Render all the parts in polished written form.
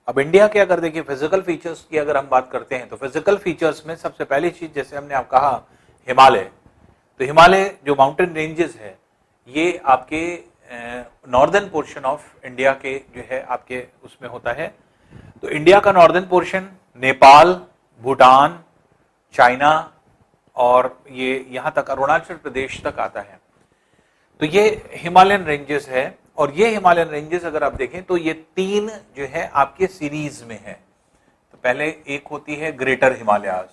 अब इंडिया के अगर देखिए फिजिकल फीचर्स की अगर हम बात करते हैं तो फिजिकल फीचर्स में सबसे पहली चीज जैसे हमने आप कहा हिमालय, तो हिमालय जो माउंटेन रेंजेस है ये आपके नॉर्दर्न पोर्शन ऑफ इंडिया के जो है आपके उसमें होता है। तो इंडिया का northern portion Nepal, Bhutan, China और ये यहां तक अरुणाचल प्रदेश तक आता है। तो ये हिमालयन रेंजेस है और ये हिमालयन रेंजेस अगर आप देखें तो ये तीन जो है आपके सीरीज में है। तो पहले एक होती है ग्रेटर हिमालयाज,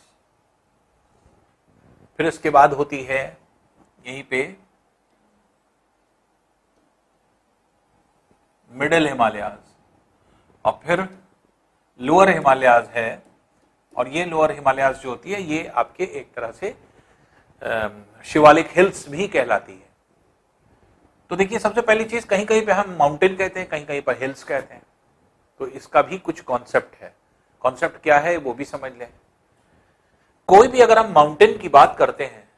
फिर इसके बाद होती है यहीं पे मिडिल हिमालयाज और फिर लोअर हिमालयाज है। और ये लोअर हिमालयाज जो होती है ये आपके एक तरह से शिवालिक हिल्स भी कहलाती है। तो देखिए सबसे पहली चीज कहीं कहीं पे हम माउंटेन कहते हैं, कहीं कहीं पर हिल्स कहते हैं। तो इसका भी कुछ कॉन्सेप्ट है। कॉन्सेप्ट क्या है वो भी समझ लें। कोई भी अगर हम माउंटेन की बात करते हैं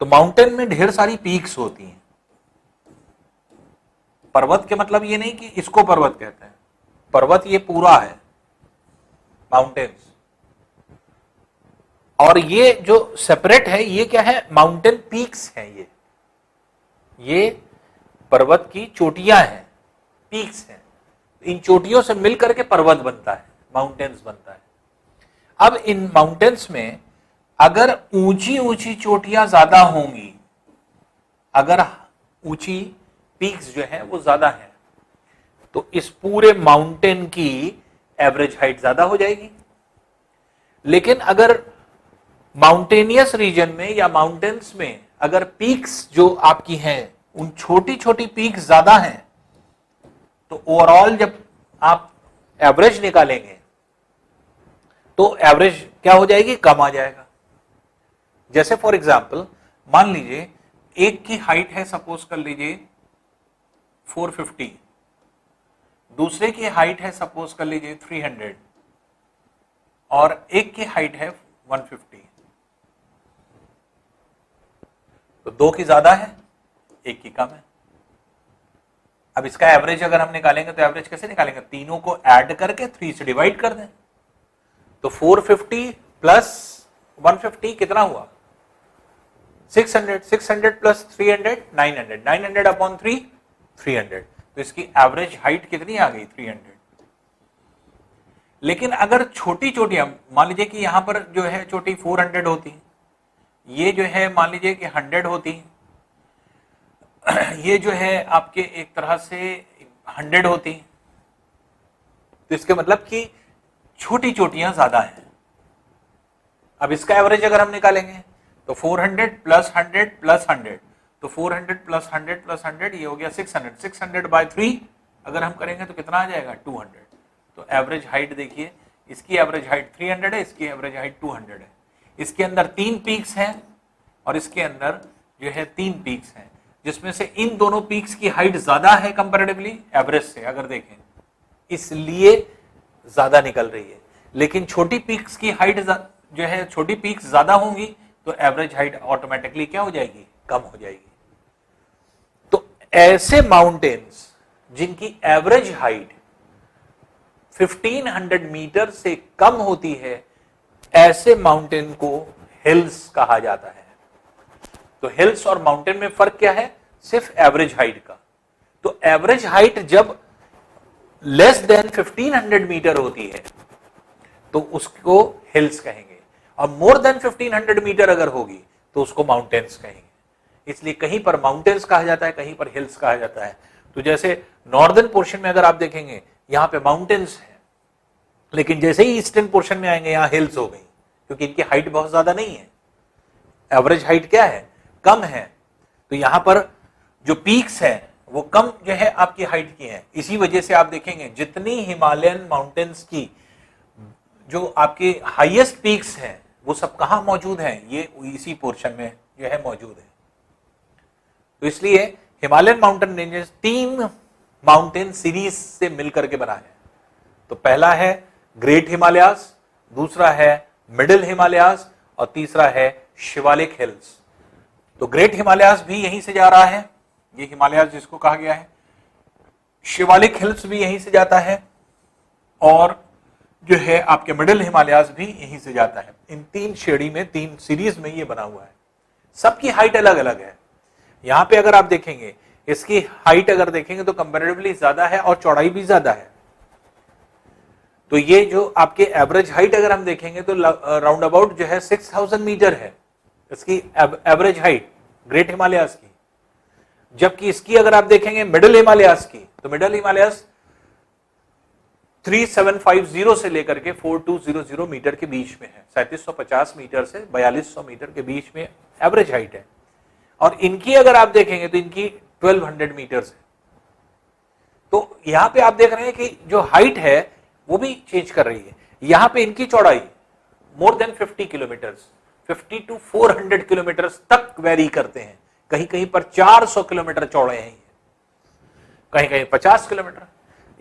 तो माउंटेन में ढेर सारी पीक्स होती हैं। पर्वत के मतलब ये नहीं कि इसको पर्वत कहते हैं, पर्वत ये पूरा है माउंटेन्स। और ये जो सेपरेट है ये क्या है, माउंटेन पीक्स हैं। ये पर्वत की चोटियां हैं, पीक्स हैं। इन चोटियों से मिलकर के पर्वत बनता है, माउंटेन्स बनता है। अब इन माउंटेन्स में अगर ऊंची ऊंची चोटियां ज्यादा होंगी, अगर ऊंची पीक्स जो है वो ज्यादा है तो इस पूरे माउंटेन की एवरेज हाइट ज्यादा हो जाएगी। लेकिन अगर माउंटेनियस रीजन में या माउंटेन्स में अगर पीक्स जो आपकी हैं उन छोटी छोटी पीक्स ज्यादा हैं तो ओवरऑल जब आप एवरेज निकालेंगे तो एवरेज क्या हो जाएगी, कम आ जाएगा। जैसे फॉर एग्जांपल मान लीजिए एक की हाइट है सपोज कर लीजिए 450, दूसरे की हाइट है सपोज कर लीजिए 300 और एक की हाइट है 150। तो दो की ज्यादा है, एक की कम है। अब इसका एवरेज अगर हम निकालेंगे तो एवरेज कैसे निकालेंगे, तीनों को ऐड करके 3 से डिवाइड कर दें। तो 450 प्लस 150 कितना हुआ, 600, 600 प्लस 300 900, 900 अपॉन 3 300। तो इसकी एवरेज हाइट कितनी आ गई, 300। लेकिन अगर छोटी चोटियां मान लीजिए कि यहां पर जो है चोटी 400 होती, ये जो है मान लीजिए कि 100 होती, ये जो है आपके एक तरह से 100 होती। तो इसके मतलब कि छोटी चोटियां ज्यादा हैं। अब इसका एवरेज अगर हम निकालेंगे तो 400 प्लस 100 प्लस 100, तो 400 प्लस 100 प्लस 100 ये हो गया 600। 600 बाय 3 अगर हम करेंगे तो कितना आ जाएगा, 200। तो एवरेज हाइट देखिए, इसकी एवरेज हाइट 300 है, इसकी एवरेज हाइट 200 है। इसके अंदर 3 पीक्स हैं और इसके अंदर जो है 3 पीक्स हैं, जिसमें से इन दोनों पीक्स की हाइट ज्यादा है कंपैरेटिवली एवरेज से अगर देखें, इसलिए ज्यादा निकल रही है। लेकिन छोटी पीक्स की हाइट जो है, छोटी पीक्स ज्यादा होंगी तो एवरेज हाइट ऑटोमेटिकली क्या हो जाएगी, कम हो जाएगी। तो ऐसे माउंटेन्स जिनकी एवरेज हाइट 1500 मीटर से कम होती है, ऐसे माउंटेन को हिल्स कहा जाता है। तो हिल्स और माउंटेन में फर्क क्या है, सिर्फ एवरेज हाइट का। तो एवरेज हाइट जब लेस देन 1500 मीटर होती है तो उसको हिल्स कहेंगे, और मोर देन 1500 मीटर अगर होगी तो उसको माउंटेन्स कहेंगे। इसलिए कहीं पर माउंटेन्स कहा जाता है, कहीं पर हिल्स कहा जाता है। तो जैसे नॉर्दर्न पोर्शन में अगर आप देखेंगे यहां पे माउंटेन्स है, लेकिन जैसे ही ईस्टर्न पोर्शन में आएंगे यहां हिल्स हो गई, क्योंकि इनकी हाइट बहुत ज्यादा नहीं है, एवरेज हाइट क्या है, कम है। तो यहां पर जो पीक्स है वो कम जो है आपकी हाइट की है। इसी वजह से आप देखेंगे जितनी हिमालयन माउंटेन्स की जो आपके हाईएस्ट पीक्स हैं वो सब कहां मौजूद हैं, ये इसी पोर्शन में जो है मौजूद है। तो इसलिए Himalayan mountain ranges 3 mountain series से मिलकर के बना है। तो पहला है ग्रेट हिमालयाज, दूसरा है मिडिल हिमालयाज और तीसरा है शिवालिक हिल्स। तो ग्रेट हिमालयाज भी यहीं से जा रहा है, ये हिमालयाज जिसको कहा गया है। शिवालिक हिल्स भी यहीं से जाता है और जो है आपके मिडिल हिमालयाज भी यहीं से जाता है। इन 3 श्रेणी में, 3 सीरीज में ये बना हुआ है। सबकी हाइट अलग अलग है। यहां पे अगर आप देखेंगे, इसकी हाइट अगर देखेंगे तो कंपैरेटिवली ज्यादा है और चौड़ाई भी ज्यादा है। तो ये जो आपके एवरेज हाइट अगर हम देखेंगे तो राउंड अबाउट जो है 6000 मीटर है इसकी एवरेज हाइट ग्रेट हिमालयाज की। जबकि इसकी अगर आप देखेंगे मिडिल हिमालयाज की, तो मिडिल हिमालयाज 3750 से लेकर के 4200 मीटर के बीच में है। 3750 मीटर से 4200 मीटर के बीच में एवरेज हाइट है। और इनकी अगर आप देखेंगे तो इनकी 1200 मीटर है। तो यहां पे आप देख रहे हैं कि जो हाइट है वो भी चेंज कर रही है। यहां पे इनकी चौड़ाई more than 50 kilometre, 50 to 400 kilometre तक वेरी करते हैं। कहीं कहीं पर 400 किलोमीटर चौड़े हैं, कहीं कहीं 50 किलोमीटर।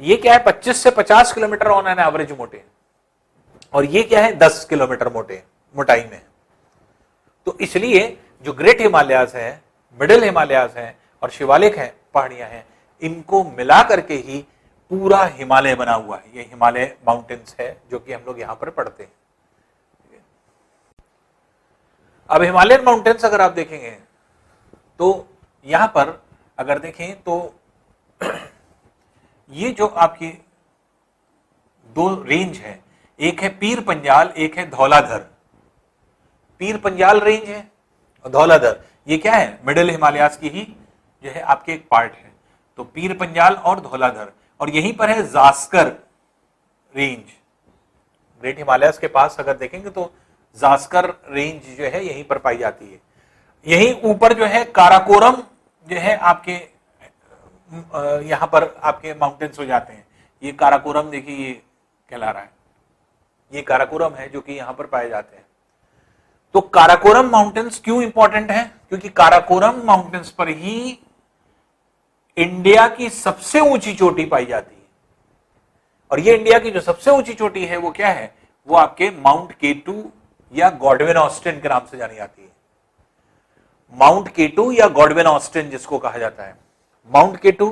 ये क्या है, 25 से 50 किलोमीटर ऑन एन एवरेज मोटे हैं, और ये क्या है 10 किलोमीटर मोटे मोटाई में। तो इसलिए जो ग्रेट हिमालयाज है, मिडिल हिमालयाज है और शिवालिक है, पहाड़ियां हैं, इनको मिला करके ही पूरा हिमालय बना हुआ है। ये हिमालय माउंटेन्स है जो कि हम लोग यहां पर पढ़ते हैं। अब हिमालयन माउंटेन्स अगर आप देखेंगे तो यहां पर अगर देखें तो ये जो आपकी 2 रेंज है, एक है पीर पंजाल, एक है धौलाधर। पीर पंजाल रेंज है और धौलाधर ये क्या है, मिडिल हिमालयाज की ही जो है आपके एक पार्ट है। तो पीर पंजाल और धौलाधर, और यहीं पर है जास्कर रेंज। ग्रेट हिमालयाज के पास अगर देखेंगे तो जास्कर रेंज जो है यहीं पर पाई जाती है। यहीं ऊपर जो है काराकोरम जो है आपके यहां पर आपके माउंटेन्स हो जाते हैं। ये काराकोरम देखिए ये कहला रहा है, ये काराकोरम है जो कि यहां पर पाए जाते हैं। तो काराकोरम माउंटेन्स क्यों इंपॉर्टेंट है, क्योंकि काराकोरम माउंटेन्स पर ही इंडिया की सबसे ऊंची चोटी पाई जाती है। और ये इंडिया की जो सबसे ऊंची चोटी है वो क्या है, वो आपके माउंट केटू या गॉडविन ऑस्टिन के नाम से जानी जाती है। माउंट केटू या गॉडविन ऑस्टिन जिसको कहा जाता है। माउंट केटू,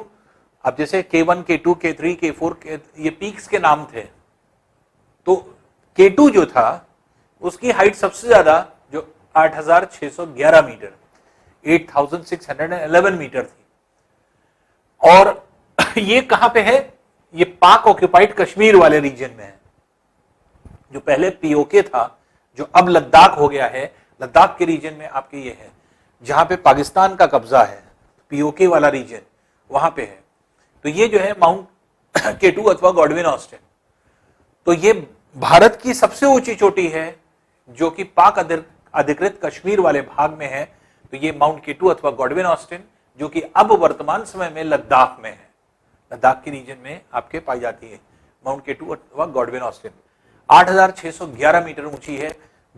अब जैसे K1, K2, K3, K4 ये पीक्स के नाम थे। तो K2 जो था उसकी हाइट सबसे ज्यादा जो 8611 मीटर, 8611 मीटर थी। और ये कहां पे है, ये पाक ऑक्यूपाइड कश्मीर वाले रीजन में है। जो पहले पीओके था, जो अब लद्दाख हो गया है, लद्दाख के रीजन में आपके ये है, जहां पे पाकिस्तान का कब्जा है, पीओके वाला रीजन वहां पे है। तो ये जो है माउंट केटू अथवा गॉडविन ऑस्टिन, तो ये भारत की सबसे ऊंची चोटी है जो कि पाक अधिकृत कश्मीर वाले भाग में है। तो ये माउंट केटू अथवा गॉडविन ऑस्टिन जो कि अब वर्तमान समय में लद्दाख में है, लद्दाख के रीजन में आपके पाई जाती है माउंट केटू अथवा गॉडविन ऑस्टिन। 8611 मीटर ऊंची है,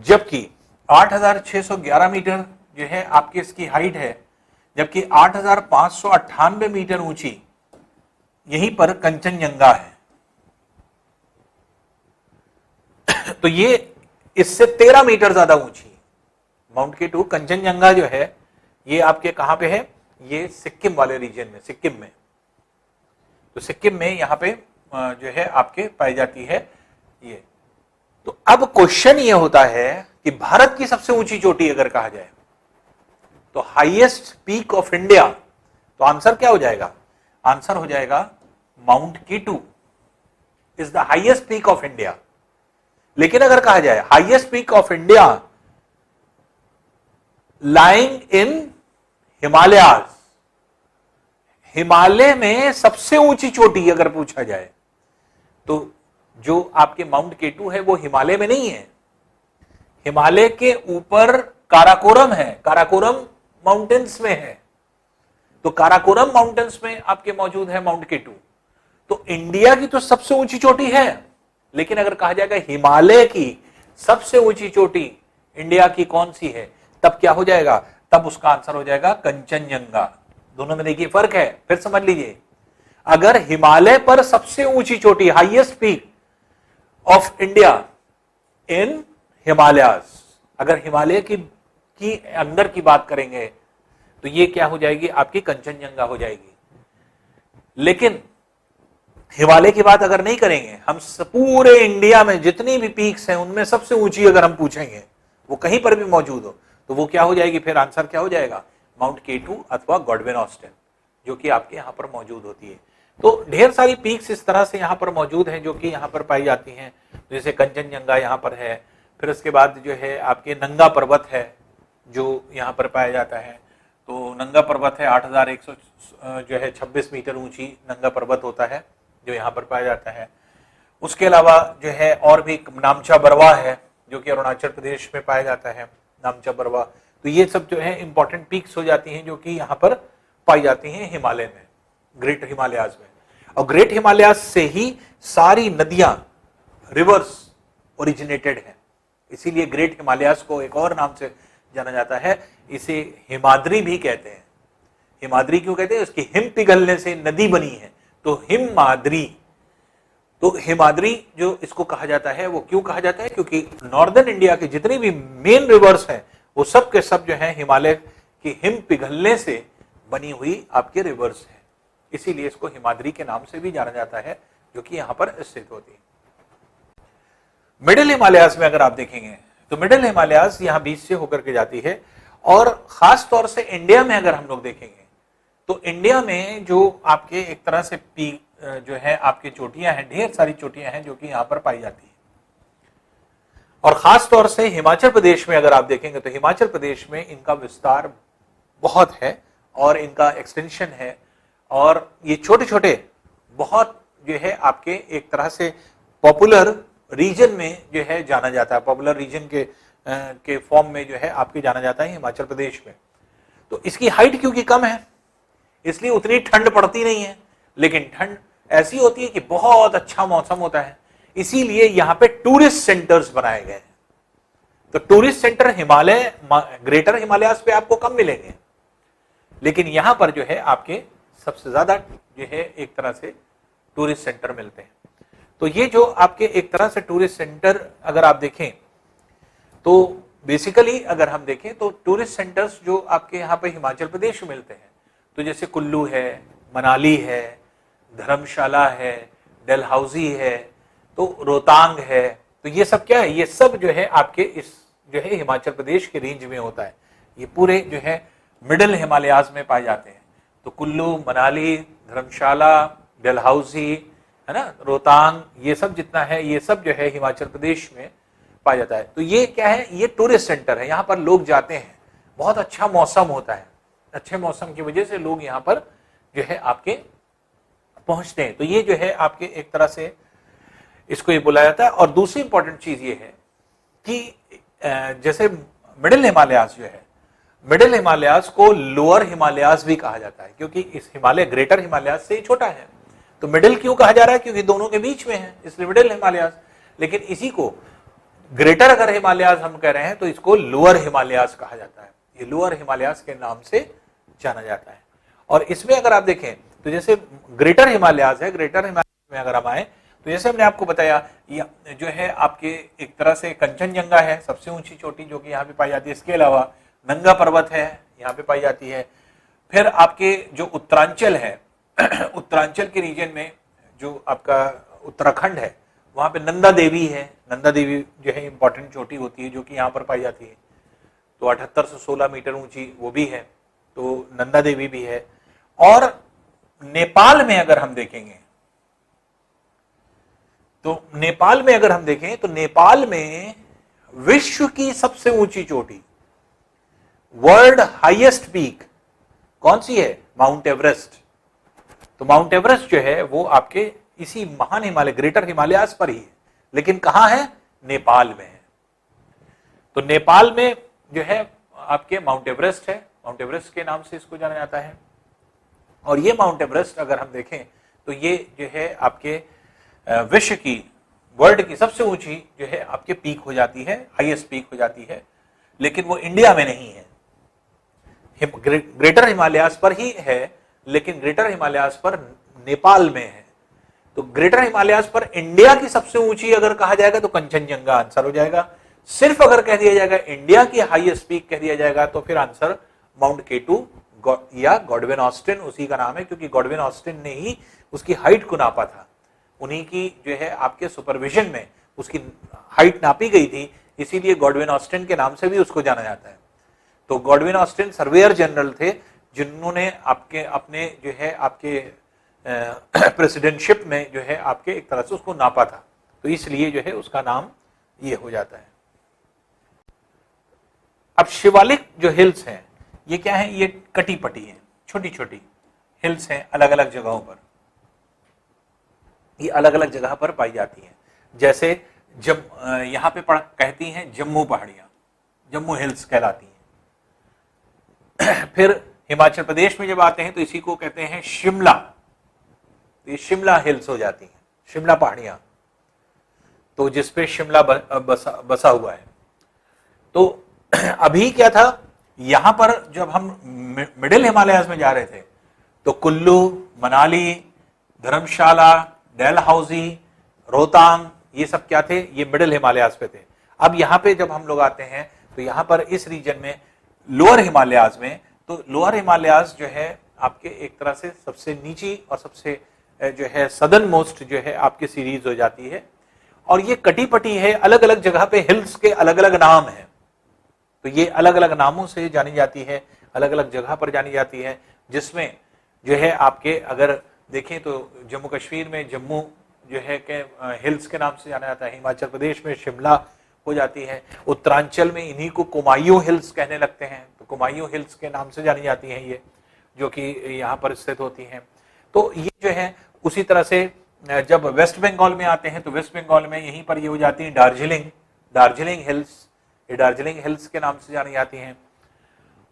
जबकि 8611 मीटर जो है आपकी इसकी हाइट है, जबकि 8598 मीटर ऊंची यहीं पर कंचनजंगा है। तो ये इससे 13 मीटर ज्यादा ऊंची माउंट केटू। कंचनजंगा जो है ये आपके कहां पे है, ये सिक्किम वाले रीजन में, सिक्किम में। तो सिक्किम में यहां पे जो है आपके पाई जाती है ये। तो अब क्वेश्चन ये होता है कि भारत की सबसे ऊंची चोटी अगर कहा जाए तो हाईएस्ट पीक ऑफ इंडिया, तो आंसर क्या हो जाएगा, आंसर हो जाएगा Mount K two is the highest peak of India. लेकिन अगर कहा जाए highest peak of India lying in Himalayas, Himalaya में सबसे ऊंची चोटी अगर पूछा जाए तो जो आपके माउंट केटू है वो हिमालय में नहीं है, हिमालय के ऊपर काराकोरम है, काराकोरम माउंटेन्स में है। तो काराकोरम माउंटेन्स में आपके मौजूद है माउंट केटू। तो इंडिया की तो सबसे ऊंची चोटी है, लेकिन अगर कहा जाएगा हिमालय की सबसे ऊंची चोटी इंडिया की कौन सी है, तब क्या हो जाएगा, तब उसका आंसर हो जाएगा कंचनजंगा। दोनों में देखिए फर्क है, फिर समझ लीजिए। अगर हिमालय पर सबसे ऊंची चोटी, highest peak of India in Himalayas, अगर हिमालय की अंदर की बात करेंगे तो ये क्या हो जाएगी, आपकी कंचनजंगा हो जाएगी। लेकिन हिमालय की बात अगर नहीं करेंगे, हम पूरे इंडिया में जितनी भी पीक्स हैं उनमें सबसे ऊंची अगर हम पूछेंगे, वो कहीं पर भी मौजूद हो, तो वो क्या हो जाएगी, फिर आंसर क्या हो जाएगा, माउंट केटू अथवा गॉडविन ऑस्टिन, जो कि आपके यहाँ पर मौजूद होती है। तो ढेर सारी पीक्स इस तरह से यहाँ पर मौजूद हैं जो कि यहाँ पर पाई जाती हैं, जैसे कंचनजंगा यहाँ पर है, फिर उसके बाद जो है आपके नंगा पर्वत है जो यहाँ पर पाया जाता है। तो नंगा पर्वत है 8100 जो है 26 मीटर ऊंची नंगा पर्वत होता है जो यहाँ पर पाया जाता है। उसके अलावा जो है और भी नामचा बरवा है जो कि अरुणाचल प्रदेश में पाया जाता है, नामचा बरवा। तो ये सब जो है इंपॉर्टेंट पीक्स हो जाती हैं जो कि यहाँ पर पाई जाती हैं हिमालय में, ग्रेट हिमालयाज में। और ग्रेट हिमालयाज से ही सारी नदियां, रिवर्स ओरिजिनेटेड हैं, इसीलिए ग्रेट हिमालयाज को एक और नाम से जाना जाता है, इसे हिमाद्री भी कहते हैं। हिमाद्री क्यों कहते हैं, उसकी हिम पिघलने से नदी बनी है, तो हिमाद्री। तो हिमाद्री जो इसको कहा जाता है, वो क्यों कहा जाता है, क्योंकि नॉर्दर्न इंडिया के जितने भी मेन रिवर्स हैं वो सब के सब जो है हिमालय की हिम पिघलने से बनी हुई आपके रिवर्स है, इसीलिए इसको हिमाद्री के नाम से भी जाना जाता है, जो कि यहां पर स्थित होती है। मिडिल हिमालयाज में अगर आप देखेंगे तो मिडिल हिमालयाज यहां बीच से होकर के जाती है, और खास तौर से इंडिया में अगर हम लोग देखेंगे तो इंडिया में जो आपके एक तरह से पीक जो है आपके चोटियां हैं, ढेर सारी चोटियां हैं जो कि यहां पर पाई जाती है। और खास तौर से हिमाचल प्रदेश में अगर आप देखेंगे तो हिमाचल प्रदेश में इनका विस्तार बहुत है और इनका एक्सटेंशन है, और ये छोटे छोटे बहुत जो है आपके एक तरह से पॉपुलर रीजन में जो है जाना जाता है, पॉपुलर रीजन के फॉर्म में जो है आपके जाना जाता है हिमाचल प्रदेश में। तो इसकी हाइट क्योंकि कम है इसलिए उतनी ठंड पड़ती नहीं है, लेकिन ठंड ऐसी होती है कि बहुत अच्छा मौसम होता है, इसीलिए यहां पे टूरिस्ट सेंटर्स बनाए गए हैं। तो tourist centre Himalaya, greater Himalayas पे आपको कम मिलेंगे, लेकिन यहां पर जो है आपके सबसे ज्यादा जो है एक तरह से टूरिस्ट सेंटर मिलते हैं। तो ये जो आपके एक तरह से टूरिस्ट सेंटर अगर आप देखें तो बेसिकली अगर हम देखें तो टूरिस्ट सेंटर्स जो आपके यहाँ पे हिमाचल प्रदेश में मिलते हैं, तो जैसे कुल्लू है, मनाली है, धर्मशाला है, डलहौजी है, तो रोहतांग है, तो ये सब क्या है, ये सब जो है आपके इस जो है हिमाचल प्रदेश के रेंज में होता है। ये पूरे जो है मिडिल हिमालयाज में पाए जाते हैं। तो कुल्लू, मनाली, धर्मशाला, डलहौजी है ना, रोहतांग, ये सब जितना है ये सब जो है हिमाचल प्रदेश में पाया जाता है। तो ये क्या है, ये टूरिस्ट सेंटर है, यहाँ पर लोग जाते हैं, बहुत अच्छा मौसम होता है, अच्छे मौसम की वजह से लोग यहाँ पर जो है आपके पहुंचते हैं। तो ये जो है आपके एक तरह से इसको ये बुलाया जाता है। और दूसरी इंपॉर्टेंट चीज ये है कि जैसे मिडिल हिमालयाज जो है, मिडिल हिमालयाज को लोअर हिमालयाज भी कहा जाता है, क्योंकि इस हिमालय ग्रेटर हिमालयाज से ही छोटा है। तो मिडिल क्यों कहा जा रहा है, क्योंकि दोनों के बीच में है, इसलिए मिडिल हिमालयाज। लेकिन इसी को ग्रेटर अगर हिमालयाज हम कह रहे हैं तो इसको लोअर हिमालयाज कहा जाता है, ये लोअर हिमालयाज के नाम से जाना जाता है। और इसमें अगर आप देखें तो जैसे ग्रेटर हिमालयाज है, ग्रेटर हिमालयाज में अगर हम आए तो जैसे हमने आपको बताया जो है आपके एक तरह से कंचनजंगा है सबसे ऊंची चोटी जो कि यहाँ पे पाई जाती है। इसके अलावा नंगा पर्वत है, यहाँ पे पाई जाती है। फिर आपके जो उत्तरांचल है, उत्तरांचल के रीजन में जो आपका उत्तराखंड है वहां पे नंदा देवी है, नंदा देवी जो है इंपॉर्टेंट चोटी होती है जो कि यहाँ पर पाई जाती है। तो 7816 मीटर ऊंची वो भी है, तो नंदा देवी भी है। और नेपाल में अगर हम देखेंगे तो नेपाल में अगर हम देखें तो नेपाल में विश्व की सबसे ऊंची चोटी, वर्ल्ड हाईएस्ट पीक कौन सी है, माउंट एवरेस्ट। तो माउंट एवरेस्ट जो है वो आपके इसी महान हिमालय ग्रेटर हिमालयाज पर ही है, लेकिन कहां है, नेपाल में है। तो नेपाल में जो है आपके माउंट एवरेस्ट है, माउंट एवरेस्ट के नाम से इसको जाना जाता है। और ये माउंट एवरेस्ट अगर हम देखें तो ये जो है आपके विश्व की, वर्ल्ड की सबसे ऊंची जो है आपके पीक हो जाती है, हाईएस्ट पीक हो जाती है, लेकिन वो इंडिया में नहीं है, ग्रेटर हिमालयाज पर ही है, लेकिन ग्रेटर हिमालयाज पर नेपाल में है। तो ग्रेटर हिमालयाज पर इंडिया की सबसे ऊंची अगर कहा जाएगा तो कंचनजंगा आंसर हो जाएगा। सिर्फ अगर कह दिया जाएगा इंडिया की हाईएस्ट पीक कह दिया जाएगा तो फिर आंसर माउंट केटू या गॉडविन ऑस्टिन, उसी का नाम है क्योंकि गॉडविन ऑस्टिन ने ही उसकी हाइट को नापा था। उन्हीं की जो है आपके सुपरविजन में उसकी हाइट नापी गई थी, इसीलिए गॉडविन ऑस्टिन के नाम से भी उसको जाना जाता है। तो गॉडविन ऑस्टिन सर्वेयर जनरल थे जिन्होंने आपके अपने जो है आपके प्रेसिडेंटशिप में जो है आपके एक तरह से उसको नापा था, तो इसलिए जो है उसका नाम ये हो जाता है। अब शिवालिक जो हिल्स हैं ये क्या है, ये कटी पटी है, छोटी छोटी हिल्स हैं अलग अलग जगहों पर, ये अलग अलग जगह पर पाई जाती हैं। जैसे जब यहां पे कहती हैं जम्मू पहाड़ियां, जम्मू हिल्स कहलाती हैं। फिर हिमाचल प्रदेश में जब आते हैं तो इसी को कहते हैं शिमला, ये शिमला हिल्स हो जाती हैं, शिमला पहाड़ियां, तो जिसपे शिमला बसा हुआ है। तो अभी क्या था, यहां पर जब हम मिडिल हिमालयाज में जा रहे थे तो कुल्लू, मनाली, धर्मशाला, डलहौजी, रोहतांग, ये सब क्या थे, ये मिडिल हिमालयाज पे थे। अब यहां पे जब हम लोग आते हैं तो यहां पर इस रीजन में लोअर हिमालयाज में, तो लोअर हिमालयाज जो है आपके एक तरह से सबसे नीची और सबसे जो है सदर्न मोस्ट जो है आपकी सीरीज हो जाती है, और ये कटी पटी है, अलग अलग जगह पे हिल्स के अलग अलग नाम हैं, तो ये अलग अलग नामों से जानी जाती है, अलग अलग जगह पर जानी जाती है, जिसमें जो है आपके अगर देखें तो जम्मू कश्मीर में जम्मू जो है के हिल्स के नाम से जाना जाता है, हिमाचल प्रदेश में शिमला हो जाती है, उत्तरांचल में इन्हीं को कुमायूं हिल्स कहने लगते हैं, तो कुमायूं हिल्स के नाम से जानी जाती हैं ये, जो कि यहाँ पर स्थित होती हैं। तो ये जो है उसी तरह से जब वेस्ट बंगाल में आते हैं तो वेस्ट बंगाल में यहीं पर ये हो जाती है दार्जिलिंग, दार्जिलिंग हिल्स, ये दार्जिलिंग हिल्स के नाम से जानी जाती हैं।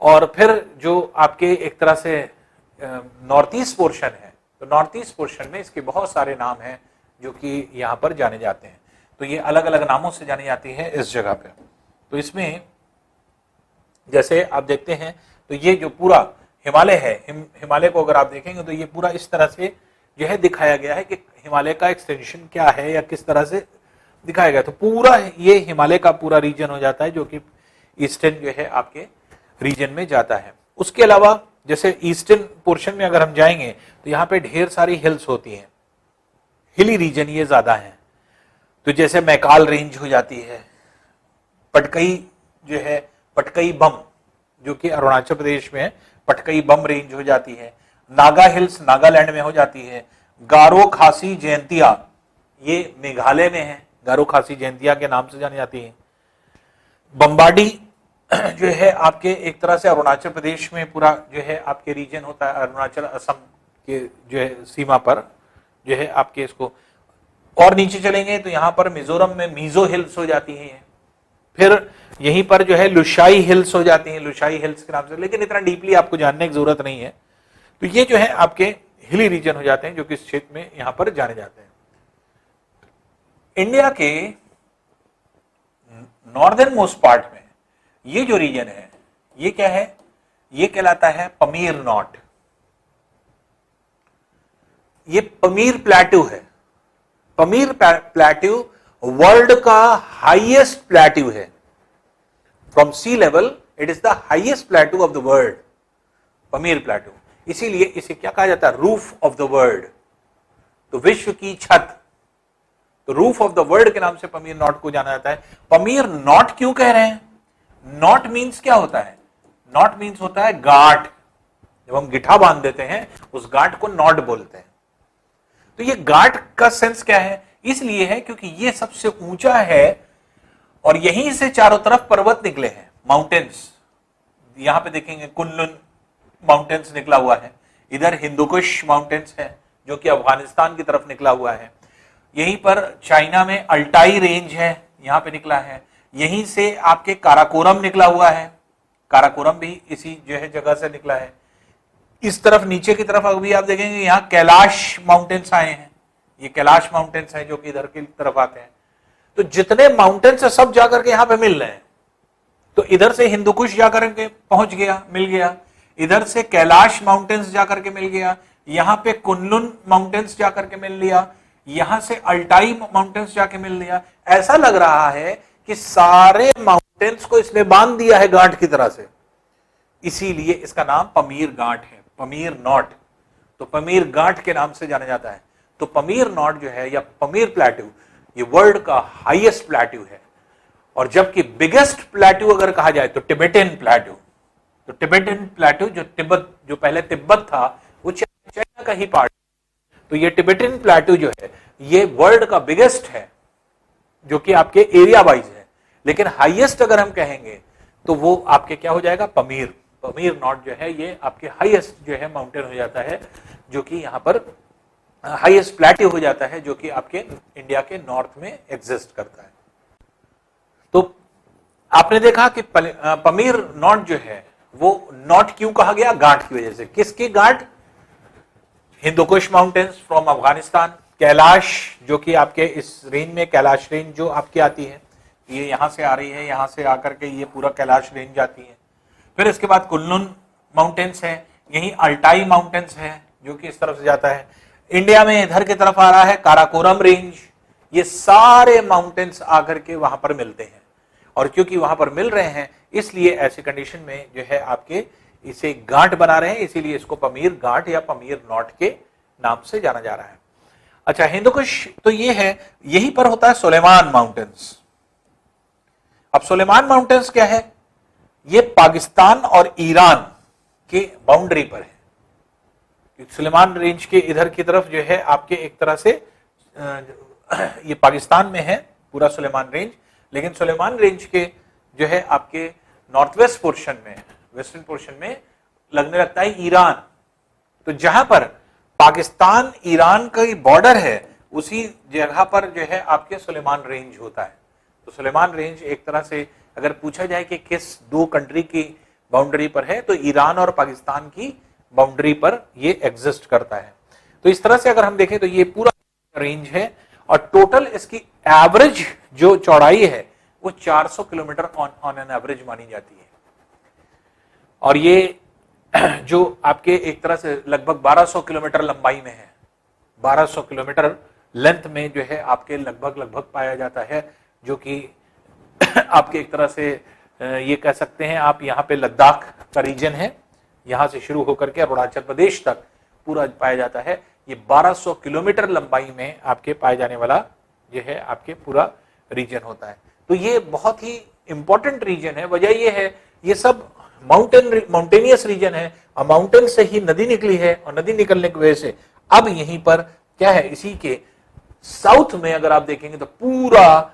और फिर जो आपके एक तरह से नॉर्थ ईस्ट पोर्शन है, तो नॉर्थ ईस्ट पोर्शन में इसके बहुत सारे नाम हैं जो कि यहाँ पर जाने जाते हैं, तो ये अलग अलग नामों से जानी जाती है इस जगह पे। तो इसमें जैसे आप देखते हैं तो ये जो पूरा हिमालय है, हिमालय को अगर आप देखेंगे तो ये पूरा इस तरह से जो है दिखाया गया है कि हिमालय का एक्सटेंशन क्या है या किस तरह से दिखाया गया। तो पूरा ये हिमालय का पूरा रीजन हो जाता है जो कि ईस्टर्न जो है आपके रीजन में जाता है। उसके अलावा जैसे ईस्टर्न पोर्शन में अगर हम जाएंगे तो यहाँ पे ढेर सारी हिल्स होती हैं, हिली रीजन ये ज्यादा है। तो जैसे मैकाल रेंज हो जाती है, पटकई जो है, पटकई बम जो कि अरुणाचल प्रदेश में है, पटकई बम रेंज हो जाती है। नागा हिल्स नागालैंड में हो जाती है। गारो खासी जयंतिया ये मेघालय में है, गारो खासी जयंतिया के नाम से जानी जाती है। बम्बाडी जो है आपके एक तरह से अरुणाचल प्रदेश में पूरा जो है आपके रीजन होता है, अरुणाचल असम के जो है सीमा पर जो है आपके इसको, और नीचे चलेंगे तो यहाँ पर मिजोरम में मीजो हिल्स हो जाती हैं। फिर यहीं पर जो है लुशाई हिल्स हो जाती हैं, लुशाई हिल्स के नाम से, लेकिन इतना डीपली आपको जानने की जरूरत नहीं है। तो ये जो है आपके हिली रीजन हो जाते हैं जो कि इस क्षेत्र में यहां पर जाने जाते हैं। इंडिया के नॉर्दर्न मोस्ट पार्ट में ये जो रीजन है ये क्या है, ये कहलाता है पमीर नॉट। ये पमीर प्लेट्यू है। पमीर प्लेट्यू वर्ल्ड का हाईएस्ट प्लेट्यू है। From sea level it is the highest plateau of the world, Pamir plateau. इसीलिए इसे क्या कहा जाता है, रूफ ऑफ द वर्ल्ड, तो विश्व की छत, तो रूफ ऑफ द वर्ल्ड के नाम से पमीर नॉट को जाना जाता है। पमीर नॉट क्यों कह रहे हैं? नॉट मींस क्या होता है? नॉट मींस होता है गांठ। जब हम गिठा बांध देते हैं उस गांठ को नॉट बोलते हैं। तो ये गांठ का सेंस क्या है? इसलिए है क्योंकि ये सबसे ऊंचा है और यहीं से चारों तरफ पर्वत निकले हैं, माउंटेन्स। यहां पे देखेंगे कुनलुन माउंटेन्स निकला हुआ है, इधर हिंदुकुश माउंटेन्स है जो कि अफगानिस्तान की तरफ निकला हुआ है, यहीं पर चाइना में अल्टाई रेंज है, यहां पे निकला है, यहीं से आपके काराकोरम निकला हुआ है, काराकोरम भी इसी जो है जगह से निकला है। इस तरफ नीचे की तरफ अभी आप देखेंगे यहां कैलाश माउंटेन्स आए हैं, ये कैलाश माउंटेन्स हैं जो कि इधर की तरफ आते हैं। तो जितने माउंटेन्स है सब जाकर के यहां पे मिल रहे हैं। तो इधर से हिंदुकुश जाकर के पहुंच गया, मिल गया, इधर से कैलाश माउंटेन्स जाकर के मिल गया, यहां पे कुनलुन माउंटेन्स जाकर के मिल लिया, यहां से अल्टाई माउंटेन्स जाके मिल लिया। ऐसा लग रहा है कि सारे माउंटेन्स को इसने बांध दिया है गांठ की तरह से, इसीलिए इसका नाम पमीर गांठ है, पमीर नॉट। तो पमीर गांठ के नाम से जाना जाता है। तो पमीर नॉट जो है या पमीर प्लेट्यू ये वर्ल्ड का हाईएस्ट प्लेट्यू है। और जबकि बिगेस्ट प्लेट्यू अगर कहा जाए तो टिबेटन प्लेट्यू, तो टिबेटन प्लेट्यू जो तिब्बत, जो पहले तिब्बत था वो चाइना का ही पार्ट, तो ये टिबेटन प्लेट्यू जो है ये वर्ल्ड का बिगेस्ट है जो कि आपके एरिया वाइज है, लेकिन हाईएस्ट अगर हम कहेंगे तो वो आपके क्या हो जाएगा, पमीर नॉट जो है ये आपके हाईएस्ट जो है माउंटेन हो जाता है, जो कि यहां पर हाईएस्ट प्लेट्यू हो जाता है, जो कि आपके इंडिया के नॉर्थ में एग्जिस्ट करता है। तो आपने देखा कि पमीर नॉट जो है वो नॉट क्यों कहा गया, गांठ की वजह से। किसकी गांठ, हिंदू कुश माउंटेन्स फ्रॉम अफगानिस्तान, कैलाश जो कि आपके इस रेंज में, कैलाश रेंज जो आपकी आती है ये यहां से आ रही है, यहां से आकर के ये पूरा कैलाश रेंज जाती है। फिर इसके बाद कुल्लुन माउंटेन्स है, यही अल्टाई माउंटेन्स है जो कि इस तरफ से जाता है। इंडिया में इधर की तरफ आ रहा है काराकोरम रेंज। ये सारे माउंटेन्स आकर के वहां पर मिलते हैं, और क्योंकि वहां पर मिल रहे हैं इसलिए ऐसी कंडीशन में जो है आपके इसे गांठ बना रहे हैं, इसीलिए इसको पमीर गांठ या पमीर नॉट के नाम से जाना जा रहा है। अच्छा, हिंदू कुश तो ये है, यहीं पर होता है सुलेमान माउंटेन्स। अब सुलेमान माउंटेन्स क्या है, ये पाकिस्तान और ईरान के बाउंड्री पर है। सुलेमान रेंज के इधर की तरफ जो है आपके एक तरह से ये पाकिस्तान में है पूरा सुलेमान रेंज, लेकिन सुलेमान रेंज के जो है आपके नॉर्थ वेस्ट पोर्शन में, वेस्टर्न पोर्शन में लगने लगता है ईरान। तो जहां पर पाकिस्तान ईरान का बॉर्डर है उसी जगह पर जो है आपके सुलेमान रेंज होता है। तो सुलेमान रेंज एक तरह से अगर पूछा जाए कि किस दो कंट्री की बाउंड्री पर है, तो ईरान और पाकिस्तान की बाउंड्री पर ये एग्जिस्ट करता है। तो इस तरह से अगर हम देखें तो ये पूरा रेंज है, और टोटल इसकी एवरेज जो चौड़ाई है वो 400 किलोमीटर ऑन एन एवरेज मानी जाती है। और ये जो आपके एक तरह से लगभग 1200 किलोमीटर लंबाई में है, 1200 किलोमीटर लेंथ में जो है आपके लगभग पाया जाता है, जो कि आपके एक तरह से ये कह सकते हैं आप, यहाँ पे लद्दाख का रीजन है, यहां से शुरू होकर के अरुणाचल प्रदेश तक पूरा पाया जाता है। ये 1200 किलोमीटर लंबाई में आपके पाए जाने वाला जो है आपके पूरा रीजन होता है। तो ये बहुत ही इंपॉर्टेंट रीजन है। वजह ये है, ये सब माउंटेनियस रीजन है, और माउंटेन से ही नदी निकली है, और नदी निकलने की वजह से अब यहीं पर क्या है, इसी के साउथ में अगर आप देखेंगे तो पूरा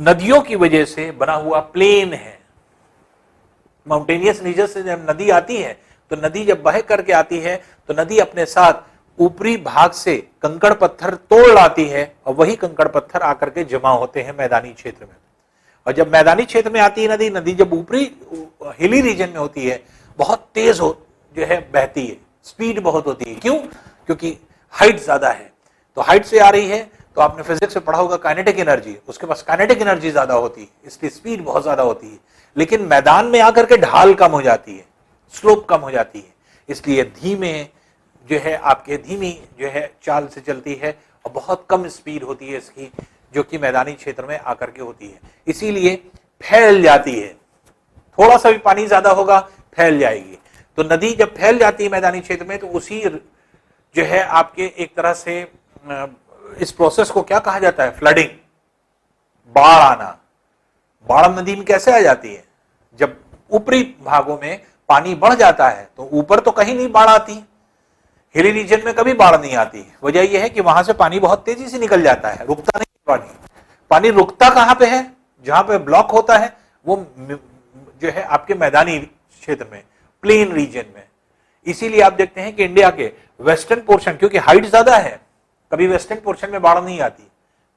नदियों की वजह से बना हुआ प्लेन है। माउंटेनियस रीजन से जब नदी आती है तो नदी जब बह करके आती है तो नदी अपने साथ ऊपरी भाग से कंकड़ पत्थर तोड़ लाती है, और वही कंकड़ पत्थर आकर के जमा होते हैं मैदानी क्षेत्र में। और जब मैदानी क्षेत्र में आती है नदी जब ऊपरी हिली रीजन में होती है, बहुत तेज जो है बहती है, स्पीड बहुत होती है। क्यों? क्योंकि हाइट ज्यादा है। तो हाइट से आ रही है, तो आपने फिजिक्स में पढ़ा होगा काइनेटिक एनर्जी, उसके पास काइनेटिक एनर्जी ज्यादा होती है, इसकी स्पीड बहुत ज्यादा होती है। लेकिन मैदान में आकर के ढाल कम हो जाती है, स्लोप कम हो जाती है, इसलिए धीमे जो है आपके धीमी जो है चाल से चलती है, और बहुत कम स्पीड होती है इसकी, जो कि मैदानी क्षेत्र में आकर के होती है, इसीलिए फैल जाती है। थोड़ा सा भी पानी ज्यादा होगा फैल जाएगी। तो नदी जब फैल जाती है मैदानी क्षेत्र में, तो उसी जो है आपके एक तरह से इस प्रोसेस को क्या कहा जाता है, फ्लडिंग, बाढ़ आना। बाढ़ नदी में कैसे आ जाती है, जब ऊपरी भागों में पानी बढ़ जाता है, तो ऊपर तो कहीं नहीं बाढ़ आती, हिली रीजन में कभी बाढ़ नहीं आती। वजह यह है कि वहां से पानी बहुत तेजी से निकल जाता है, रुकता नहीं पानी रुकता कहां पे है, जहां पे ब्लॉक होता है वो जो है आपके मैदानी क्षेत्र में, प्लेन रीजन में। इसीलिए आप देखते हैं कि इंडिया के वेस्टर्न पोर्शन, क्योंकि हाइट ज्यादा है, कभी वेस्टर्न पोर्शन में बाढ़ नहीं आती।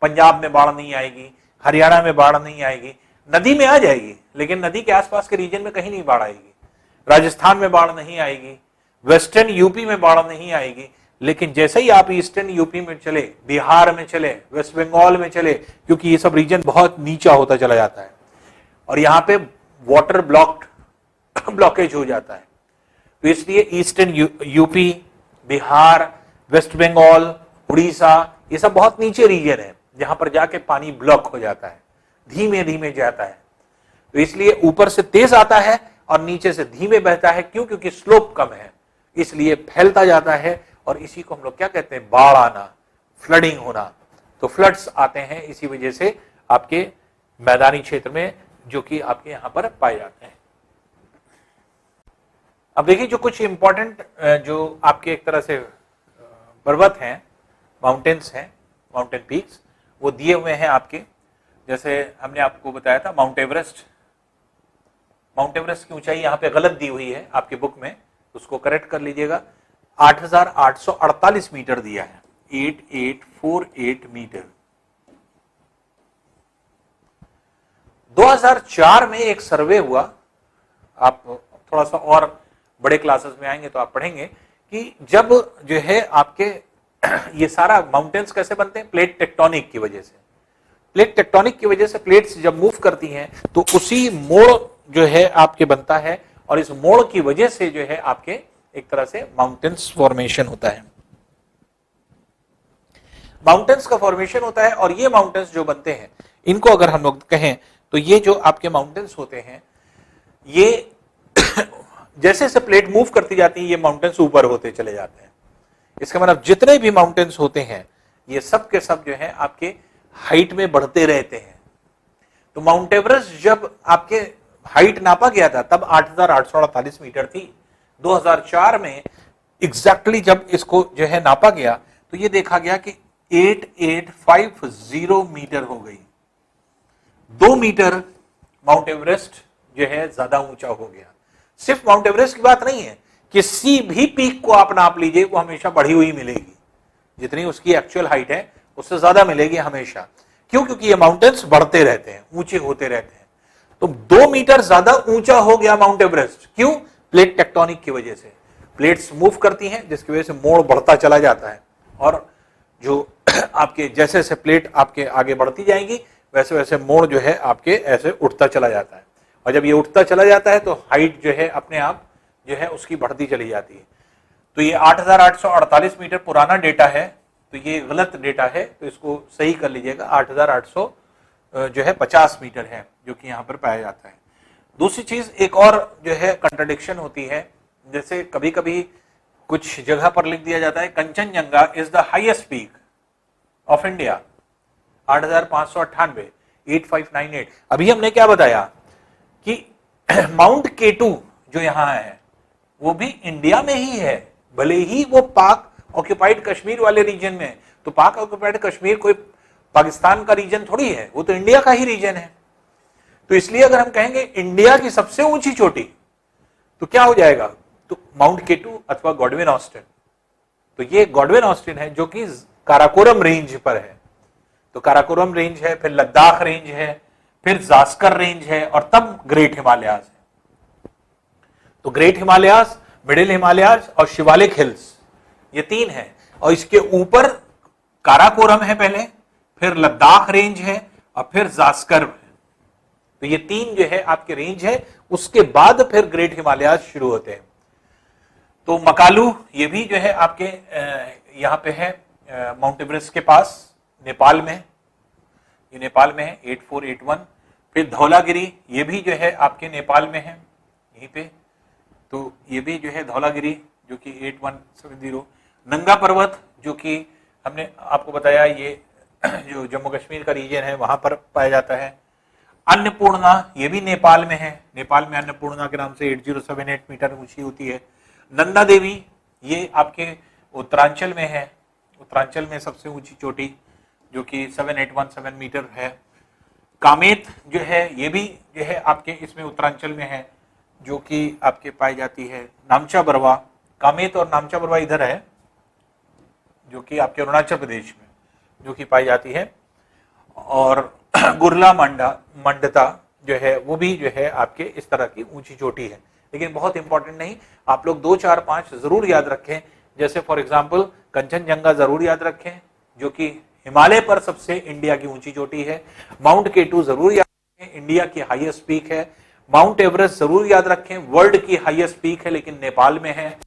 पंजाब में बाढ़ नहीं आएगी, हरियाणा में बाढ़ नहीं आएगी, नदी में आ जाएगी लेकिन नदी के आसपास के रीजन में कहीं नहीं बाढ़ आएगी। राजस्थान में बाढ़ नहीं आएगी, वेस्टर्न यूपी में बाढ़ नहीं आएगी। लेकिन जैसे ही आप ईस्टर्न यूपी में चले, बिहार में चले, वेस्ट बंगाल में चले, क्योंकि ये सब रीजन बहुत नीचा होता चला जाता है और यहाँ पे वाटर ब्लॉकेज हो जाता है, तो इसलिए ईस्टर्न यूपी, बिहार, वेस्ट बंगाल, उड़ीसा, ये सब बहुत नीचे रीजन है जहां पर जाके पानी ब्लॉक हो जाता है, धीमे धीमे जाता है। तो इसलिए ऊपर से तेज आता है और नीचे से धीमे बहता है। क्यों? क्योंकि स्लोप कम है, इसलिए फैलता जाता है। और इसी को हम लोग क्या कहते हैं, बाढ़ आना। फ्लडिंग होना, तो फ्लड्स आते हैं इसी वजह से आपके मैदानी क्षेत्र में जो कि आपके यहां पर पाए जाते हैं। अब देखिए जो कुछ इंपॉर्टेंट जो आपके एक तरह से पर्वत हैं, माउंटेन्स हैं, माउंटेन पीक्स, वो दिए हुए हैं आपके। जैसे हमने आपको बताया था माउंट एवरेस्ट, माउंट एवरेस्ट की ऊंचाई यहां पे गलत दी हुई है आपकी बुक में, उसको करेक्ट कर लीजिएगा। 8,848 मीटर दिया है, 8848 मीटर। 2004 में एक सर्वे हुआ, आप थोड़ा सा और बड़े क्लासेस में आएंगे तो आप पढ़ेंगे कि जब जो है आपके ये सारा माउंटेन्स कैसे बनते हैं, प्लेट टेक्टोनिक की वजह से। प्लेट टेक्टोनिक की वजह से प्लेट्स जब मूव करती हैं तो उसी मोड़ जो है आपके बनता है, और इस मोड़ की वजह से जो है आपके एक तरह से माउंटेन्स फॉर्मेशन होता है, माउंटेन्स का फॉर्मेशन होता है। और ये माउंटेन्स जो बनते हैं, इनको अगर हम लोग कहें तो ये जो आपके माउंटेन्स होते हैं, ये जैसे जैसे प्लेट मूव करती जाती है ये माउंटेन्स ऊपर होते चले जाते हैं। इसका मतलब जितने भी माउंटेन्स होते हैं ये सब के सब जो है आपके हाइट में बढ़ते रहते हैं। तो माउंट एवरेस्ट जब आपके हाइट नापा गया था तब 8,848 मीटर थी। 2004 में एग्जैक्टली जब इसको जो है नापा गया तो ये देखा गया कि 8850 मीटर हो गई। 2 मीटर माउंट एवरेस्ट जो है ज्यादा ऊंचा हो गया। सिर्फ माउंट एवरेस्ट की बात नहीं है, किसी भी पीक को आप नाप लीजिए वो हमेशा बढ़ी हुई मिलेगी, जितनी उसकी एक्चुअल हाइट है उससे ज्यादा मिलेगी हमेशा। क्यों? क्योंकि ये माउंटेन्स बढ़ते रहते हैं, ऊंचे होते रहते हैं। तो 2 मीटर ज्यादा ऊंचा हो गया माउंट एवरेस्ट। क्यों? प्लेट टेक्टोनिक की वजह से। प्लेट्स मूव करती हैं जिसकी वजह से मोड़ बढ़ता चला जाता है, और जो आपके जैसे जैसे प्लेट आपके आगे बढ़ती जाएंगी वैसे वैसे मोड़ जो है आपके ऐसे उठता चला जाता है, और जब ये उठता चला जाता है तो हाइट जो है अपने आप जो है उसकी बढ़ती चली जाती है। तो ये 8,848 मीटर पुराना डेटा है, तो ये गलत डेटा है, तो इसको सही कर लीजिएगा। 8,800 जो है 50 मीटर है जो कि यहाँ पर पाया जाता है। दूसरी चीज एक और जो है कंट्राडिक्शन होती है, जैसे कभी कभी कुछ जगह पर लिख दिया जाता है Kanchenjunga is the highest peak of India, 8,598, 8598। अभी हमने क्या बताया कि माउंट केटू जो यहां है वो भी इंडिया में ही है, भले ही वो पाक ऑक्युपाइड कश्मीर वाले रीजन में है। तो पाक ऑक्युपाइड कश्मीर कोई पाकिस्तान का रीजन थोड़ी है, वो तो इंडिया का ही रीजन है। तो इसलिए अगर हम कहेंगे इंडिया की सबसे ऊंची चोटी तो क्या हो जाएगा, तो माउंट केटू अथवा गॉडविन ऑस्टिन। तो ये गॉडविन ऑस्टिन है जो कि काराकोरम रेंज पर है। तो काराकोरम रेंज है, फिर लद्दाख रेंज है, फिर जास्कर रेंज है, और तब ग्रेट हिमालयाज है। तो ग्रेट हिमालयाज, मिडिल हिमालयाज और शिवालिक हिल्स, ये 3 है। और इसके ऊपर काराकोरम है पहले, फिर लद्दाख रेंज है, और फिर जास्कर है। तो ये 3 जो है आपके रेंज है, उसके बाद फिर ग्रेट हिमालयाज शुरू होते हैं। तो मकालू ये भी जो है आपके यहां पे है माउंट एवरेस्ट के पास, नेपाल में, ये नेपाल में है 8481। फिर धौलागिरी ये भी जो है आपके नेपाल में है यहीं पे, तो ये भी जो है धौलागिरी जो कि 8170। नंगा पर्वत जो कि हमने आपको बताया ये जो जम्मू कश्मीर का रीजन है वहां पर पाया जाता है। अन्नपूर्णा ये भी नेपाल में है, नेपाल में अन्नपूर्णा के नाम से 8078 मीटर ऊंची होती है। नंदा देवी ये आपके उत्तरांचल में है, उत्तरांचल में सबसे ऊंची चोटी जो कि 7817 मीटर है। कामेत जो है ये भी जो है आपके इसमें उत्तरांचल में है, जो कि आपके पाई जाती है। नामचा बरवा, कामेत और नामचा बरवा इधर है जो कि आपके अरुणाचल प्रदेश में जो कि पाई जाती है। और गुरला मंडता जो है वो भी जो है आपके इस तरह की ऊंची चोटी है, लेकिन बहुत इंपॉर्टेंट नहीं। आप लोग 2, 4, 5 जरूर याद रखें। जैसे फॉर एग्जांपल कंचनजंगा जरूर याद रखें जो कि हिमालय पर सबसे इंडिया की ऊंची चोटी है। माउंट केटू जरूर याद रखें, इंडिया की हाईएस्ट पीक है। माउंट एवरेस्ट जरूर याद रखें, वर्ल्ड की हाईएस्ट पीक है लेकिन नेपाल में है।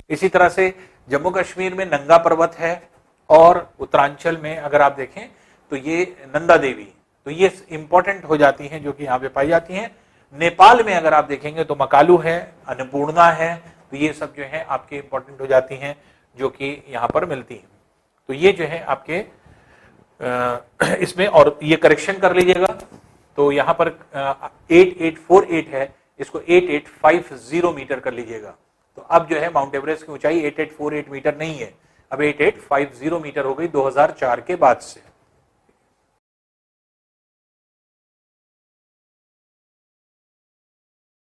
इसी तरह से जम्मू कश्मीर में नंगा पर्वत है, और उत्तरांचल में अगर आप देखें तो ये नंदा देवी, तो ये इंपॉर्टेंट हो जाती हैं जो कि यहाँ पे पाई जाती हैं। नेपाल में अगर आप देखेंगे तो मकालू है, अन्नपूर्णा है, तो ये सब जो है आपके इंपॉर्टेंट हो जाती हैं जो कि यहाँ पर मिलती हैं। तो ये जो है आपके इसमें, और ये करेक्शन कर लीजिएगा, तो यहां पर 8848 है, इसको 8850 मीटर कर लीजिएगा। तो अब जो है माउंट एवरेस्ट की ऊंचाई 8848 मीटर नहीं है, अब 8850 मीटर हो गई 2004 के बाद से।